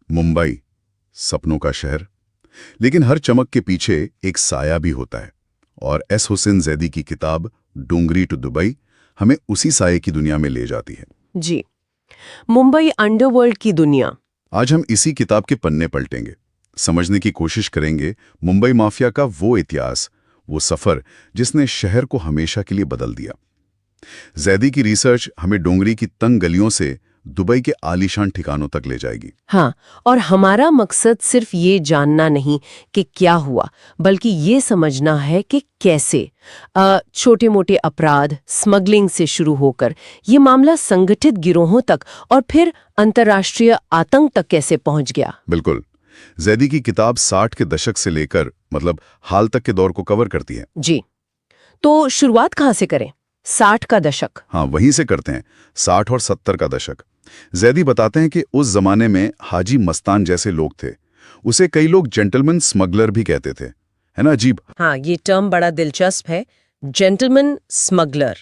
मुंबई, सपनों का शहर। लेकिन हर चमक के पीछे एक साया भी होता है, और एस हुसैन जैदी की किताब डोंगरी टू दुबई हमें उसी साये की दुनिया में ले जाती है। जी, मुंबई अंडरवर्ल्ड की दुनिया। आज हम इसी किताब के पन्ने पलटेंगे, समझने की कोशिश करेंगे मुंबई माफिया का वो इतिहास, वो सफर जिसने शहर को हमेशा के लिए बदल दिया। जैदी की रिसर्च हमें डोंगरी की तंग गलियों से दुबई के आलीशान ठिकानों तक ले जाएगी। हाँ, और हमारा मकसद सिर्फ ये जानना नहीं कि क्या हुआ, बल्कि ये समझना है कि कैसे छोटे मोटे अपराध, स्मगलिंग से शुरू होकर ये मामला संगठित गिरोहों तक और फिर अंतर्राष्ट्रीय आतंक तक कैसे पहुंच गया। बिल्कुल, जैदी की किताब 60 के दशक से लेकर मतलब हाल तक के दौर को कवर करती है। जी, तो शुरुआत कहाँ से करें? 60 का दशक। हाँ, वहीं से करते हैं, 60 और 70 का दशक। जैदी बताते हैं कि उस जमाने में हाजी मस्तान जैसे लोग थे। उसे कई लोग जेंटलमैन स्मगलर भी कहते थे, है ना? अजीब। हाँ, ये टर्म बड़ा दिलचस्प है, जेंटलमैन स्मगलर।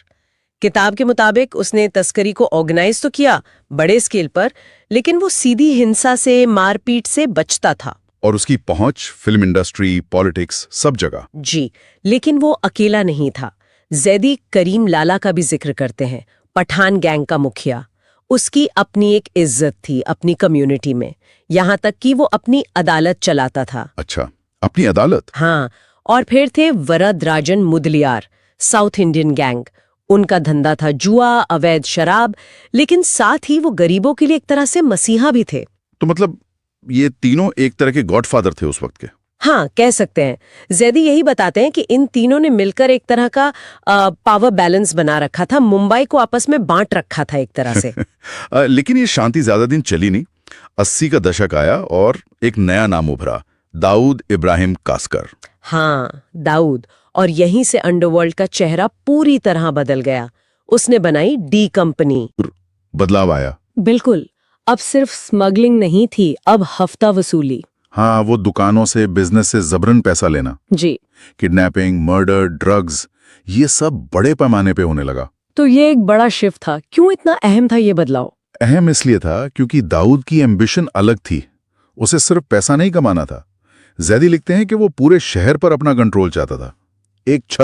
किताब के मुताबिक उसने तस्करी को ऑर्गेनाइज तो किया बड़े स्केल पर, लेकिन वो सीधी हिंसा से, मारपीट से बचता था। और उसकी पहुंच फिल्म इंडस्ट्री, पॉलिटिक्स, सब जगह। जी, लेकिन वो अकेला नहीं था। जैदी करीम लाला का भी जिक्र करते हैं, पठान गैंग का मुखिया। उसकी अपनी एक इज्जत थी अपनी कम्युनिटी में, यहाँ तक कि वो अपनी अदालत चलाता था। अच्छा, अपनी अदालत? हाँ, और फिर थे Varadarajan Mudaliar, south Indian gang. उनका धंधा था जुआ, अवैध शराब, लेकिन साथ ही वो गरीबों के लिए एक तरह से मसीहा भी थे। तो मतलब ये तीनों एक तरह के गॉडफादर थे उस वक्त के? हाँ, कह सकते हैं। जैदी यही बताते हैं कि इन तीनों ने मिलकर एक तरह का पावर बैलेंस बना रखा था, मुंबई को आपस में बांट रखा था एक तरह से। लेकिन ये शांति ज्यादा दिन चली नहीं। 80 का दशक आया और एक नया नाम उभरा, दाऊद इब्राहिम कास्कर। हाँ, दाऊद, और यहीं से अंडरवर्ल्ड का चेहरा पूरी तरह बदल गया। उसने बनाई डी कंपनी। बदलाव आया। बिल्कुल, अब सिर्फ स्मगलिंग नहीं थी, अब हफ्ता वसूली। हाँ, वो दुकानों से, बिजनेस से जबरन पैसा लेना। जी, किडनैपिंग, मर्डर, ड्रग्स, ये सब बड़े पैमाने पे होने लगा। तो ये एक बड़ा शिफ्ट था। क्यों इतना अहम था ये बदलाव? अहम इसलिए था क्योंकि दाऊद की एम्बिशन अलग थी। उसे सिर्फ पैसा नहीं कमाना था। जैदी लिखते हैं कि वो पूरे शहर पर अपना कंट्रोल चाहता था, एक छत